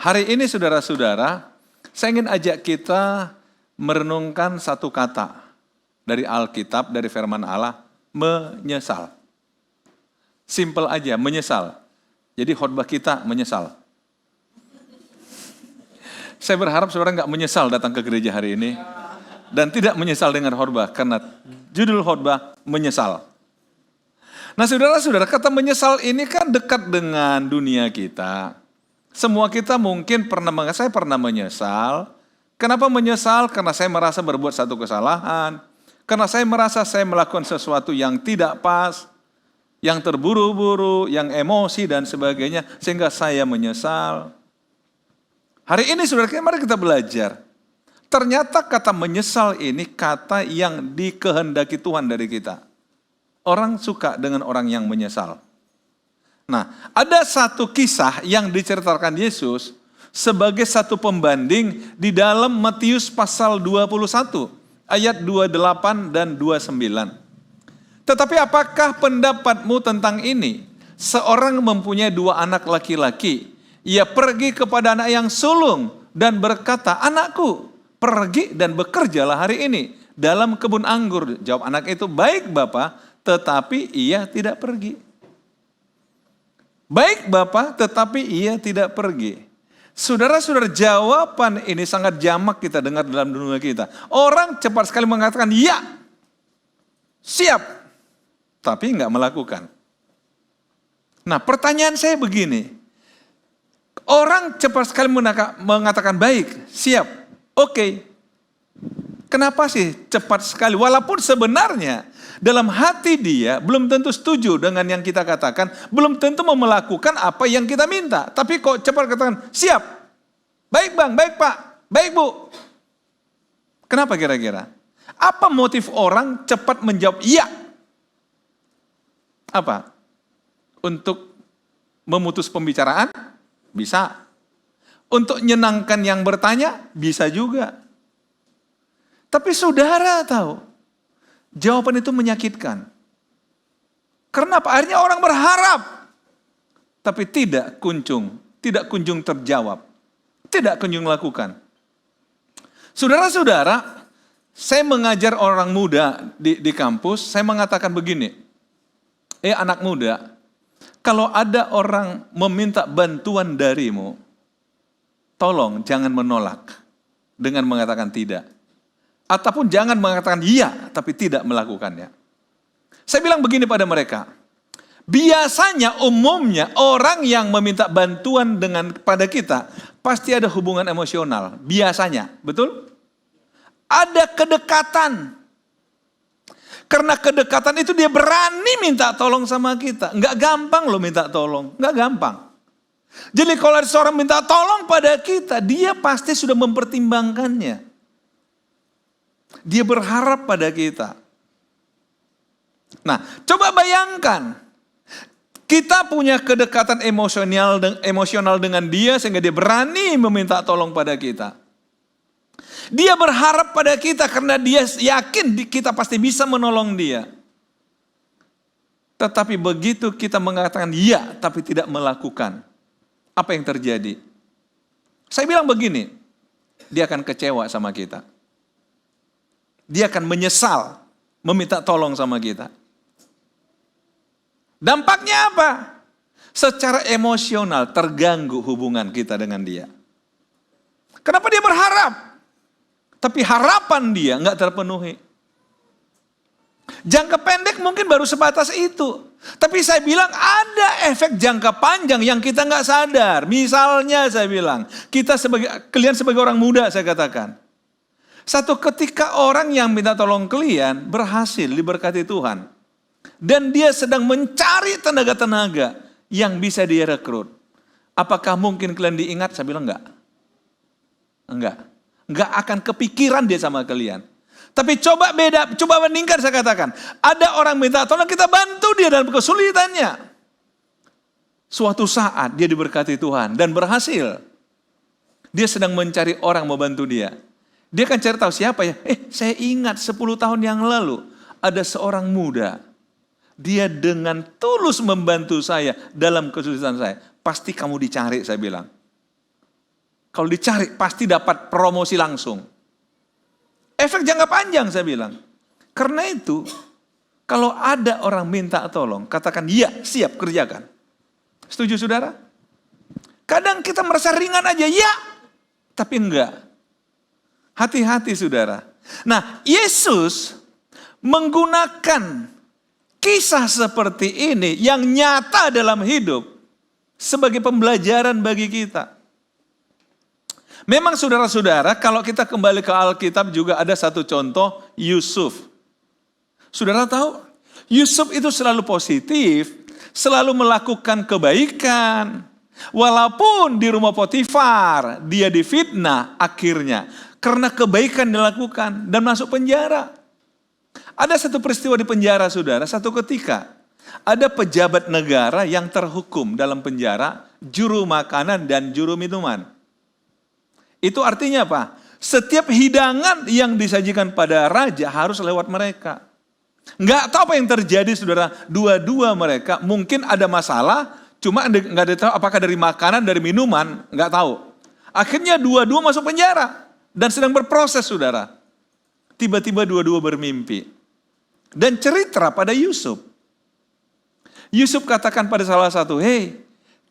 Hari ini saudara-saudara, saya ingin ajak kita merenungkan satu kata dari Alkitab, dari firman Allah, menyesal. Simple aja, menyesal. Jadi khotbah kita menyesal. Saya berharap saudara nggak menyesal datang ke gereja hari ini. Dan tidak menyesal dengan khotbah, karena judul khotbah menyesal. Nah saudara-saudara, kata menyesal ini kan dekat dengan dunia kita. Semua kita mungkin saya pernah menyesal. Kenapa menyesal? Karena saya merasa berbuat satu kesalahan. Karena saya merasa saya melakukan sesuatu yang tidak pas, yang terburu-buru, yang emosi dan sebagainya, sehingga saya menyesal. Hari ini saudara, mari kita belajar. Ternyata kata menyesal ini kata yang dikehendaki Tuhan dari kita. Orang suka dengan orang yang menyesal. Nah, ada satu kisah yang diceritakan Yesus sebagai satu pembanding di dalam Matius pasal 21, ayat 28 dan 29. Tetapi apakah pendapatmu tentang ini? Seorang mempunyai 2 anak laki-laki. Ia pergi kepada anak yang sulung dan berkata, "Anakku, pergi dan bekerjalah hari ini dalam kebun anggur." Jawab anak itu, "Baik Bapa," tetapi ia tidak pergi. Baik Bapa, tetapi ia tidak pergi. Saudara-saudara, jawaban ini sangat jamak kita dengar dalam dunia kita. Orang cepat sekali mengatakan, "Ya, siap." Tapi enggak melakukan. Nah, pertanyaan saya begini. Orang cepat sekali mengatakan baik, siap, oke. Kenapa sih cepat sekali? Walaupun sebenarnya dalam hati dia belum tentu setuju dengan yang kita katakan, belum tentu mau melakukan apa yang kita minta. Tapi kok cepat katakan, siap, baik Bang, baik Pak, baik Bu. Kenapa kira-kira? Apa motif orang cepat menjawab iya? Apa? Untuk memutus pembicaraan? Bisa. Untuk menyenangkan yang bertanya? Bisa juga. Tapi saudara tahu, jawaban itu menyakitkan. Karena apa? Akhirnya orang berharap, tapi tidak kunjung terjawab. Tidak kunjung lakukan. Saudara-saudara, saya mengajar orang muda di kampus, saya mengatakan begini. Anak muda, kalau ada orang meminta bantuan darimu, tolong jangan menolak dengan mengatakan tidak. Ataupun jangan mengatakan iya, tapi tidak melakukannya. Saya bilang begini pada mereka, biasanya umumnya orang yang meminta bantuan pada kita, pasti ada hubungan emosional, biasanya, betul? Ada kedekatan. Karena kedekatan itu dia berani minta tolong sama kita. Enggak gampang loh minta tolong, enggak gampang. Jadi kalau ada seorang minta tolong pada kita, dia pasti sudah mempertimbangkannya. Dia berharap pada kita. Nah, coba bayangkan. Kita punya kedekatan emosional dengan dia sehingga dia berani meminta tolong pada kita. Dia berharap pada kita karena dia yakin kita pasti bisa menolong dia. Tetapi begitu kita mengatakan iya tapi tidak melakukan, apa yang terjadi? Saya bilang begini, dia akan kecewa sama kita. Dia akan menyesal meminta tolong sama kita. Dampaknya apa? Secara emosional terganggu hubungan kita dengan dia. Kenapa dia berharap? Tapi harapan dia nggak terpenuhi. Jangka pendek mungkin baru sebatas itu. Tapi saya bilang ada efek jangka panjang yang kita nggak sadar. Misalnya saya bilang, kalian sebagai orang muda saya katakan. Satu ketika orang yang minta tolong kalian berhasil diberkati Tuhan. Dan dia sedang mencari tenaga-tenaga yang bisa dia rekrut. Apakah mungkin kalian diingat? Saya bilang enggak. Enggak akan kepikiran dia sama kalian. Tapi coba bandingkan saya katakan. Ada orang minta tolong, kita bantu dia dalam kesulitannya. Suatu saat dia diberkati Tuhan dan berhasil. Dia sedang mencari orang mau bantu dia. Dia akan cari tahu siapa ya. Saya ingat 10 tahun yang lalu ada seorang muda. Dia dengan tulus membantu saya dalam kesulitan saya. Pasti kamu dicari, saya bilang. Kalau dicari pasti dapat promosi langsung. Efek jangka panjang saya bilang. Karena itu, kalau ada orang minta tolong, katakan iya, siap kerjakan. Setuju saudara? Kadang kita merasa ringan aja, ya, tapi enggak. Hati-hati saudara. Nah, Yesus menggunakan kisah seperti ini yang nyata dalam hidup sebagai pembelajaran bagi kita. Memang saudara-saudara, kalau kita kembali ke Alkitab juga ada satu contoh, Yusuf. Saudara tahu, Yusuf itu selalu positif, selalu melakukan kebaikan. Walaupun di rumah Potifar, dia difitnah akhirnya. Karena kebaikan dilakukan dan masuk penjara. Ada satu peristiwa di penjara saudara, satu ketika. Ada pejabat negara yang terhukum dalam penjara, juru makanan dan juru minuman. Itu artinya apa? Setiap hidangan yang disajikan pada raja harus lewat mereka. Nggak tahu apa yang terjadi saudara, dua-dua mereka mungkin ada masalah, cuma nggak tahu apakah dari makanan, dari minuman, nggak tahu. Akhirnya dua-dua masuk penjara. Dan sedang berproses saudara. Tiba-tiba dua-dua bermimpi. Dan cerita pada Yusuf. Yusuf katakan pada salah satu, hei,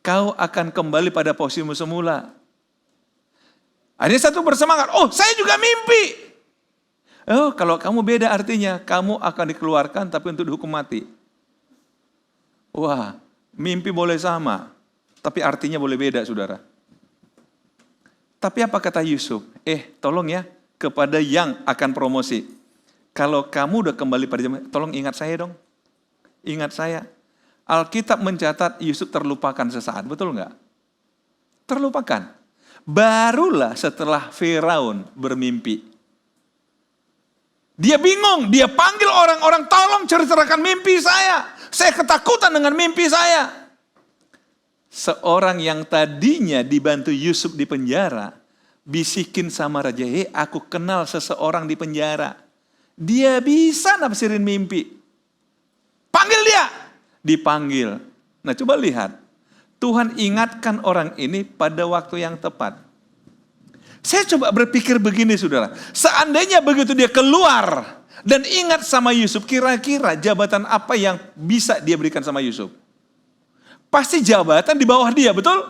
kau akan kembali pada posisimu semula. Akhirnya satu bersemangat, oh saya juga mimpi. Oh kalau kamu beda artinya, kamu akan dikeluarkan tapi untuk dihukum mati. Wah, mimpi boleh sama, tapi artinya boleh beda saudara. Tapi apa kata Yusuf? Tolong ya, kepada yang akan promosi. Kalau kamu udah kembali pada zaman, tolong ingat saya dong. Ingat saya. Alkitab mencatat Yusuf terlupakan sesaat, betul nggak? Terlupakan. Barulah setelah Firaun bermimpi. Dia bingung, dia panggil orang-orang, tolong ceritakan mimpi saya. Saya ketakutan dengan mimpi saya. Seorang yang tadinya dibantu Yusuf di penjara, bisikin sama raja, aku kenal seseorang di penjara. Dia bisa nafsirin mimpi. Panggil dia. Dipanggil. Nah coba lihat. Tuhan ingatkan orang ini pada waktu yang tepat. Saya coba berpikir begini saudara. Seandainya begitu dia keluar dan ingat sama Yusuf, kira-kira jabatan apa yang bisa dia berikan sama Yusuf? Pasti jabatan di bawah dia, betul?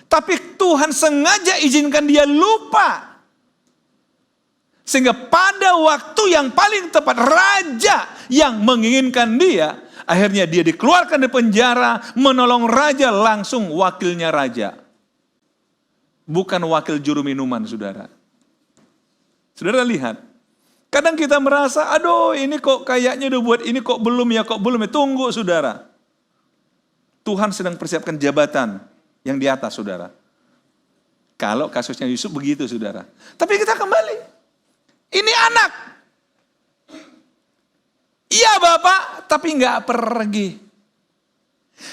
Tapi Tuhan sengaja izinkan dia lupa. Sehingga pada waktu yang paling tepat, raja yang menginginkan dia, akhirnya dia dikeluarkan dari penjara, menolong raja, langsung wakilnya raja. Bukan wakil juru minuman, saudara. Saudara lihat, kadang kita merasa, aduh ini kok kayaknya udah buat ini kok belum ya. Tunggu saudara. Tuhan sedang persiapkan jabatan yang di atas saudara. Kalau kasusnya Yusuf begitu saudara. Tapi kita kembali. Ini anak. Iya Bapak, tapi nggak pergi.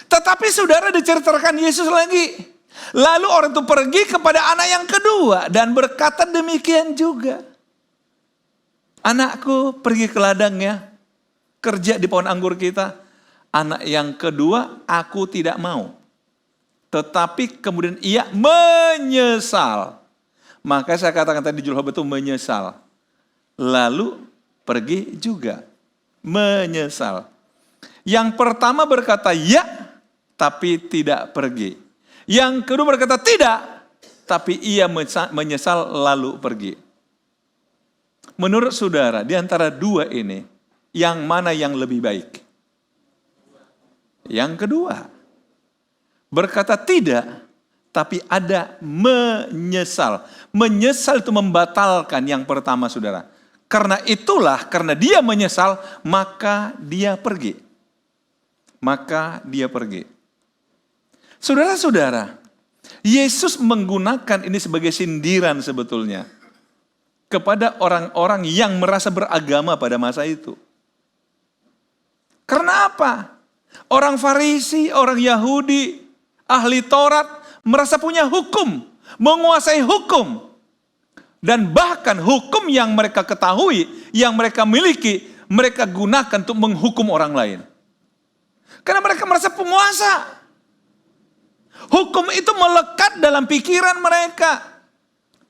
Tetapi saudara diceritakan Yesus lagi. Lalu orang itu pergi kepada anak yang kedua dan berkata demikian juga. Anakku pergi ke ladang ya, kerja di pohon anggur kita. Anak yang kedua, aku tidak mau. Tetapi kemudian ia menyesal. Maka saya katakan tadi judul khotbah itu menyesal. Lalu pergi juga. Menyesal. Yang pertama berkata ya, tapi tidak pergi. Yang kedua berkata tidak, tapi ia menyesal lalu pergi. Menurut saudara, di antara dua ini, yang mana yang lebih baik? Yang kedua, berkata tidak, tapi ada menyesal. Menyesal itu membatalkan yang pertama saudara. Karena itulah, karena dia menyesal, maka dia pergi. Maka dia pergi. Saudara-saudara, Yesus menggunakan ini sebagai sindiran sebetulnya. Kepada orang-orang yang merasa beragama pada masa itu. Karena apa? Orang Farisi, orang Yahudi, ahli Taurat, merasa punya hukum, menguasai hukum. Dan bahkan hukum yang mereka ketahui, yang mereka miliki, mereka gunakan untuk menghukum orang lain. Karena mereka merasa penguasa. Hukum itu melekat dalam pikiran mereka,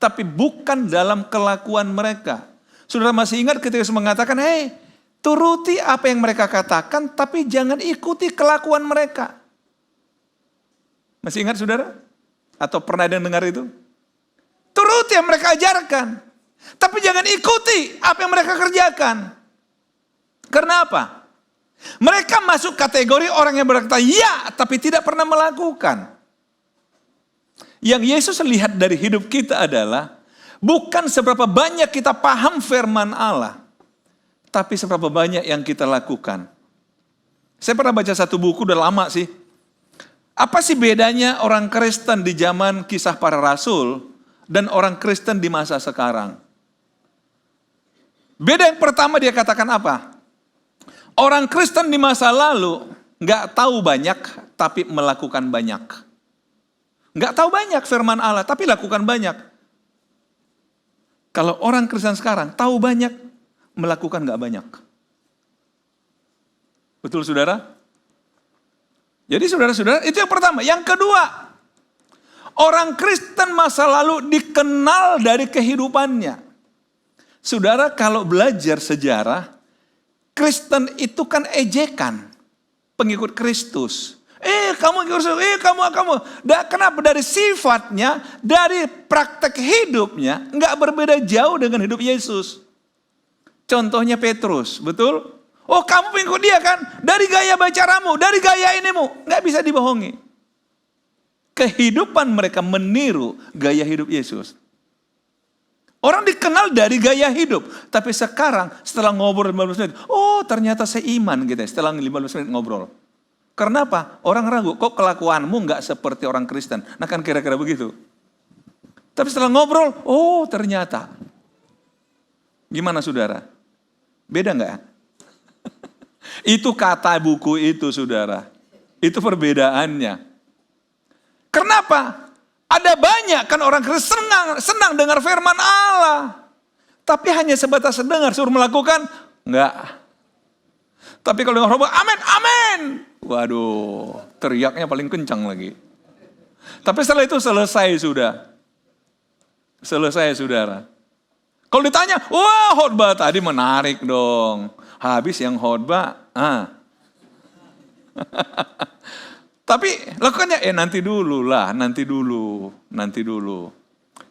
tapi bukan dalam kelakuan mereka. Saudara masih ingat ketika Yesus mengatakan, hei, turuti apa yang mereka katakan, tapi jangan ikuti kelakuan mereka. Masih ingat saudara? Atau pernah ada yang dengar itu? Turuti yang mereka ajarkan, tapi jangan ikuti apa yang mereka kerjakan. Karena apa? Mereka masuk kategori orang yang berkata ya, tapi tidak pernah melakukan. Yang Yesus lihat dari hidup kita adalah bukan seberapa banyak kita paham firman Allah, tapi seberapa banyak yang kita lakukan. Saya pernah baca satu buku, udah lama sih. Apa sih bedanya orang Kristen di zaman Kisah Para Rasul dan orang Kristen di masa sekarang? Beda yang pertama dia katakan apa? Orang Kristen di masa lalu nggak tahu banyak, tapi melakukan banyak. Nggak tahu banyak firman Allah, tapi lakukan banyak. Kalau orang Kristen sekarang tahu banyak, melakukan nggak banyak. Betul saudara? Jadi saudara-saudara, itu yang pertama. Yang kedua, orang Kristen masa lalu dikenal dari kehidupannya. Saudara kalau belajar sejarah, Kristen itu kan ejekan pengikut Kristus. Kamu. Kenapa? Dari sifatnya, dari praktek hidupnya, nggak berbeda jauh dengan hidup Yesus. Contohnya Petrus, betul? Oh kamu pengikut dia kan? Dari gaya bacaramu, dari gaya inimu. Nggak bisa dibohongi. Kehidupan mereka meniru gaya hidup Yesus. Orang dikenal dari gaya hidup. Tapi sekarang setelah ngobrol 15 menit, oh ternyata seiman gitu ya, setelah 15 menit ngobrol. Karena apa? Orang ragu, kok kelakuanmu nggak seperti orang Kristen. Nah kan kira-kira begitu. Tapi setelah ngobrol, oh ternyata. Gimana saudara? Beda nggak? Itu kata buku itu saudara. Itu perbedaannya. Kenapa? Ada banyak kan orang Kristen senang dengar firman Allah. Tapi hanya sebatas dengar, suruh melakukan, enggak. Tapi kalau dengar khotbah, amin, amin. Waduh, teriaknya paling kencang lagi. Tapi setelah itu selesai sudah. Selesai saudara. Kalau ditanya, wah khotbah tadi menarik dong. Habis yang khotbah, Tapi lakukannya, nanti dulu.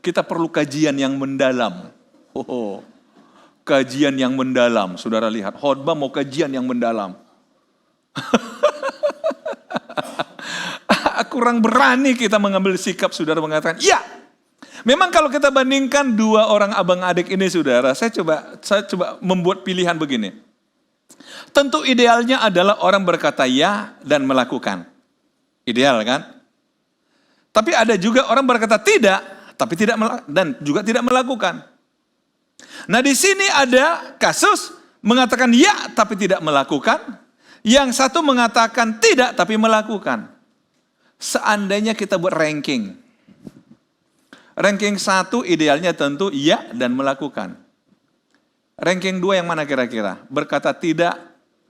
Kita perlu kajian yang mendalam. Kajian yang mendalam. Saudara lihat, khotbah mau kajian yang mendalam. Kurang berani kita mengambil sikap saudara mengatakan, ya. Memang kalau kita bandingkan dua orang abang adik ini saudara, saya coba membuat pilihan begini. Tentu idealnya adalah orang berkata ya dan melakukan. Ideal kan? Tapi ada juga orang berkata tidak, tapi dan juga tidak melakukan. Nah di sini ada kasus mengatakan ya tapi tidak melakukan. Yang satu mengatakan tidak tapi melakukan. Seandainya kita buat ranking. Ranking 1 idealnya tentu ya dan melakukan. Ranking 2 yang mana kira-kira? Berkata tidak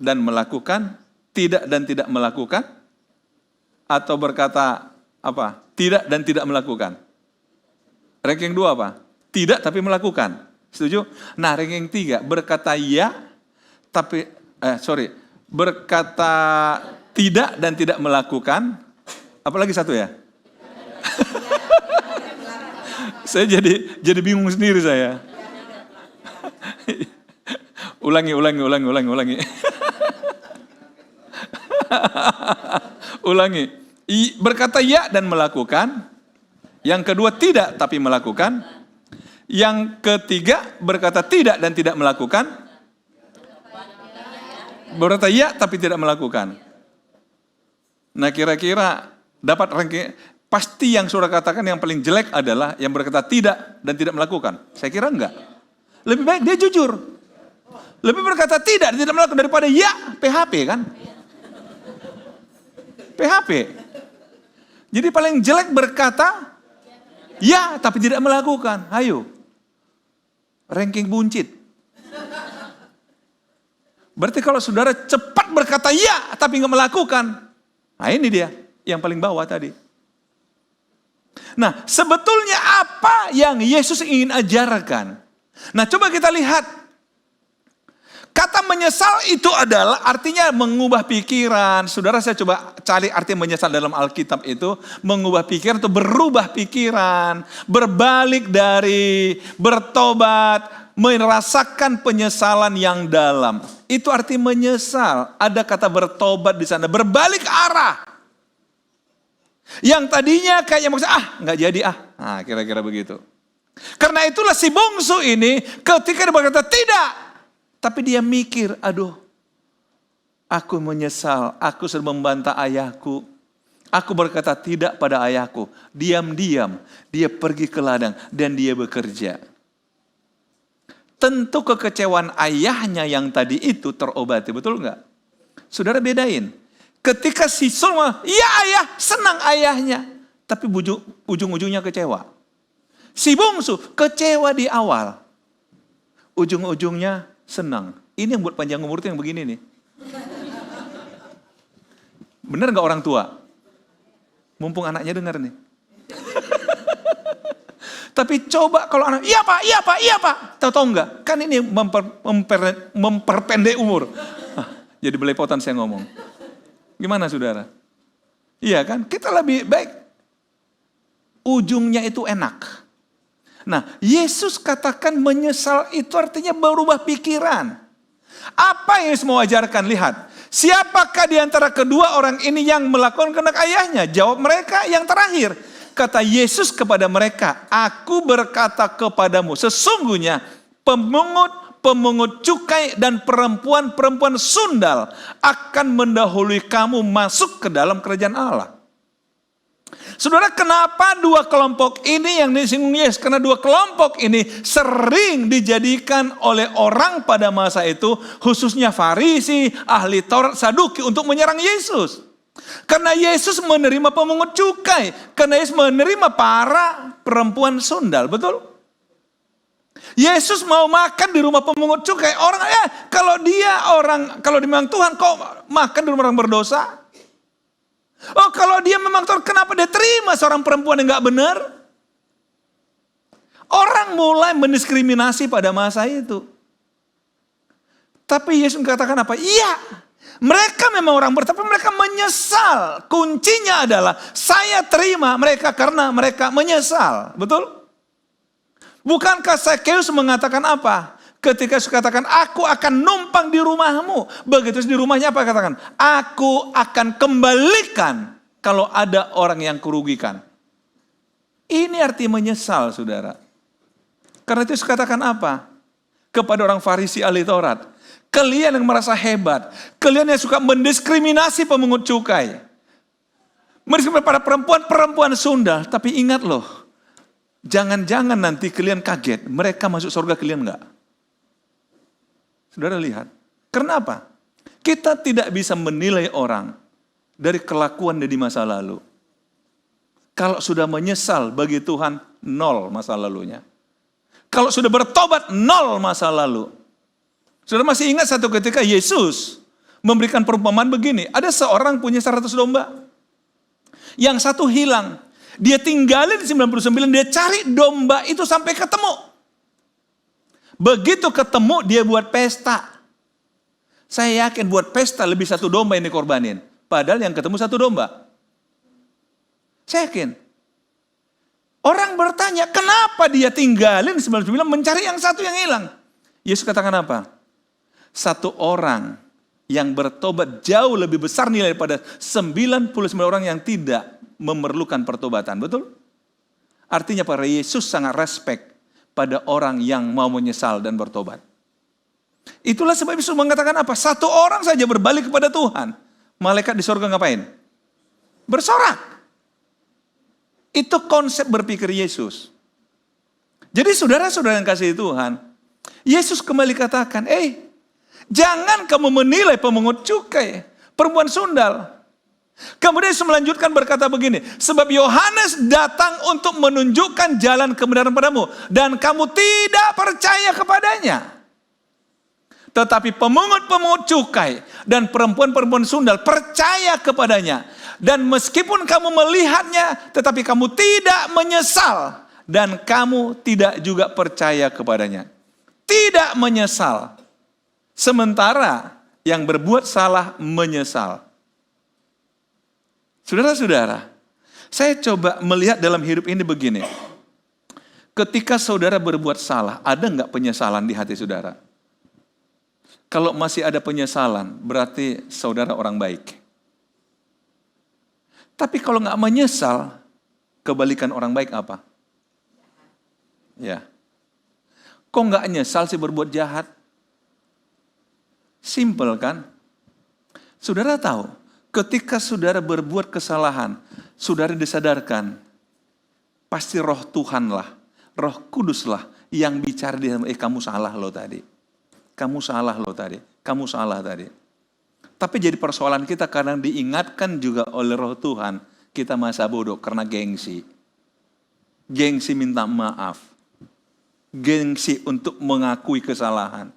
dan melakukan, tidak dan tidak melakukan, atau berkata apa? Tidak dan tidak melakukan. Ranking 2 apa? Tidak tapi melakukan. Setuju? Nah ranking 3 berkata ya tapi berkata tidak dan tidak melakukan. Apalagi satu ya? Saya jadi bingung sendiri saya. Ulangi. Ulangi. Berkata ya dan melakukan. Yang kedua tidak tapi melakukan. Yang ketiga berkata tidak dan tidak melakukan. Berkata ya tapi tidak melakukan. Nah kira-kira dapat ranking, pasti yang saudara katakan yang paling jelek adalah yang berkata tidak dan tidak melakukan. Saya kira enggak. Lebih baik dia jujur. Lebih berkata tidak dan tidak melakukan daripada ya, PHP kan. PHP. Jadi paling jelek berkata ya tapi tidak melakukan. Ayo. Ranking buncit. Berarti kalau saudara cepat berkata ya tapi nggak melakukan. Nah ini dia yang paling bawah tadi. Nah, sebetulnya apa yang Yesus ingin ajarkan? Nah, coba kita lihat. Kata menyesal itu adalah artinya mengubah pikiran. Saudara, saya coba cari arti menyesal dalam Alkitab itu. Mengubah pikiran atau berubah pikiran. Berbalik dari bertobat. Merasakan penyesalan yang dalam. Itu arti menyesal. Ada kata bertobat di sana. Berbalik arah. Yang tadinya kayak maksudnya nggak jadi Nah, kira-kira begitu. Karena itulah si bungsu ini ketika dia berkata tidak, tapi dia mikir, aduh, aku menyesal, aku sudah membantah ayahku. Aku berkata tidak pada ayahku. Diam-diam dia pergi ke ladang dan dia bekerja. Tentu kekecewaan ayahnya yang tadi itu terobati, betul nggak? Saudara bedain. Ketika si Sulma, iya ayah, senang ayahnya. Tapi ujung-ujungnya kecewa. Si bungsu kecewa di awal. Ujung-ujungnya senang. Ini yang buat panjang umur itu yang begini nih. Benar gak orang tua? Mumpung anaknya dengar nih. Tapi coba kalau anak, iya pak. Tahu enggak? Kan ini memperpendek umur. Jadi belepotan saya ngomong. Gimana saudara? Iya kan? Kita lebih baik. Ujungnya itu enak. Nah, Yesus katakan menyesal itu artinya berubah pikiran. Apa yang Yesus mau ajarkan? Lihat. Siapakah di antara kedua orang ini yang melakukan kehendak ayahnya? Jawab mereka yang terakhir. Kata Yesus kepada mereka, aku berkata kepadamu, sesungguhnya pemungut cukai dan perempuan-perempuan sundal akan mendahului kamu masuk ke dalam kerajaan Allah. Saudara, kenapa dua kelompok ini yang disinggung Yesus? Karena dua kelompok ini sering dijadikan oleh orang pada masa itu, khususnya Farisi, ahli Taurat, Saduki, untuk menyerang Yesus. Karena Yesus menerima pemungut cukai, karena Yesus menerima para perempuan sundal, betul? Yesus mau makan di rumah pemungut cukai. Orang kalau dia memang Tuhan, kok makan di rumah orang berdosa? Oh, kalau dia memang Tuhan, kenapa dia terima seorang perempuan yang gak benar? Orang mulai mendiskriminasi pada masa itu. Tapi Yesus mengatakan apa? Iya, mereka memang orang benar, tapi mereka menyesal. Kuncinya adalah saya terima mereka karena mereka menyesal. Betul? Bukankah Sakeus mengatakan apa? Ketika Yesus katakan, aku akan numpang di rumahmu. Begitu di rumahnya apa katakan? Aku akan kembalikan kalau ada orang yang kurugikan. Ini arti menyesal, saudara. Karena itu Yesus katakan apa? Kepada orang Farisi ahli Taurat. Kalian yang merasa hebat. Kalian yang suka mendiskriminasi pemungut cukai. Mendiskriminasi pada perempuan-perempuan sundal. Tapi ingat loh. Jangan-jangan nanti kalian kaget. Mereka masuk surga, kalian enggak. Saudara lihat. Kenapa? Kita tidak bisa menilai orang dari kelakuan di masa lalu. Kalau sudah menyesal bagi Tuhan, 0 masa lalunya. Kalau sudah bertobat, 0 masa lalu. Saudara masih ingat satu ketika Yesus memberikan perumpamaan begini. Ada seorang punya 100 domba. Yang satu hilang. Dia tinggalin 99, dia cari domba itu sampai ketemu. Begitu ketemu dia buat pesta. Saya yakin buat pesta lebih 1 domba yang dikorbanin. Padahal yang ketemu 1 domba. Saya yakin. Orang bertanya, kenapa dia tinggalin 99 mencari yang satu yang hilang? Yesus katakan apa? 1 orang yang bertobat jauh lebih besar nilai daripada 99 orang yang tidak memerlukan pertobatan. Betul? Artinya para Yesus sangat respect pada orang yang mau menyesal dan bertobat. Itulah sebab Yesus mengatakan apa? 1 orang saja berbalik kepada Tuhan. Malaikat di surga ngapain? Bersorak. Itu konsep berpikir Yesus. Jadi saudara-saudara yang kasih Tuhan, Yesus kembali katakan, jangan kamu menilai pemungut cukai, perempuan sundal. Kemudian Yesus melanjutkan berkata begini, sebab Yohanes datang untuk menunjukkan jalan kebenaran padamu, dan kamu tidak percaya kepadanya. Tetapi pemungut-pemungut cukai dan perempuan-perempuan sundal percaya kepadanya. Dan meskipun kamu melihatnya, tetapi kamu tidak menyesal. Dan kamu tidak juga percaya kepadanya. Tidak menyesal. Sementara yang berbuat salah menyesal. Saudara-saudara, saya coba melihat dalam hidup ini begini. Ketika saudara berbuat salah, ada nggak penyesalan di hati saudara? Kalau masih ada penyesalan, berarti saudara orang baik. Tapi kalau nggak menyesal, kebalikan orang baik apa? Ya. Kok nggak nyesal sih berbuat jahat? Simple kan? Saudara tahu, ketika saudara berbuat kesalahan, saudara disadarkan, pasti roh Tuhan lah, roh kudus lah yang bicara di dalam, kamu salah loh tadi. Kamu salah loh tadi, kamu salah tadi. Tapi jadi persoalan kita kadang diingatkan juga oleh roh Tuhan, kita masa bodoh karena gengsi. Gengsi minta maaf. Gengsi untuk mengakui kesalahan.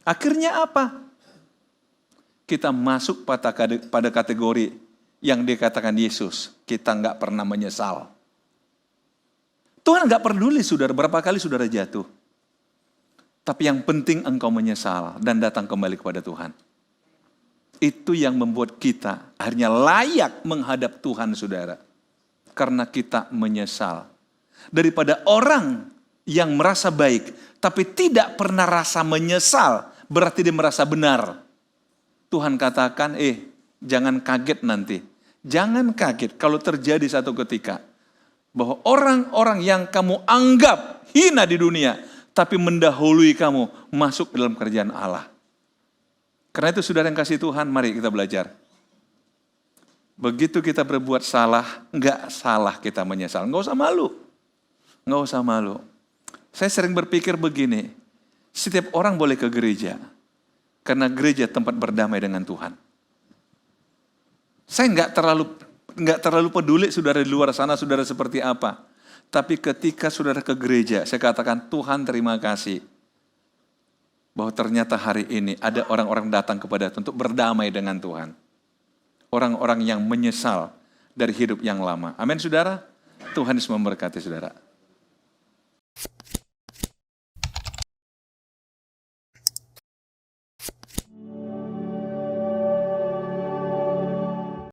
Akhirnya apa? Kita masuk pada kategori yang dikatakan Yesus, kita nggak pernah menyesal. Tuhan nggak peduli saudara berapa kali saudara jatuh. Tapi yang penting engkau menyesal dan datang kembali kepada Tuhan. Itu yang membuat kita akhirnya layak menghadap Tuhan saudara. Karena kita menyesal. Daripada orang yang merasa baik tapi tidak pernah rasa menyesal, berarti dia merasa benar. Tuhan katakan, jangan kaget nanti. Jangan kaget kalau terjadi satu ketika bahwa orang-orang yang kamu anggap hina di dunia, tapi mendahului kamu masuk dalam kerjaan Allah. Karena itu saudara yang kasih Tuhan, mari kita belajar. Begitu kita berbuat salah, enggak salah kita menyesal. Enggak usah malu. Enggak usah malu. Saya sering berpikir begini, setiap orang boleh ke gereja. Karena gereja tempat berdamai dengan Tuhan. Saya enggak terlalu peduli saudara di luar sana, saudara seperti apa. Tapi ketika saudara ke gereja, saya katakan Tuhan terima kasih. Bahwa ternyata hari ini ada orang-orang datang kepada Tuhan untuk berdamai dengan Tuhan. Orang-orang yang menyesal dari hidup yang lama. Amin saudara. Tuhan Yesus memberkati saudara.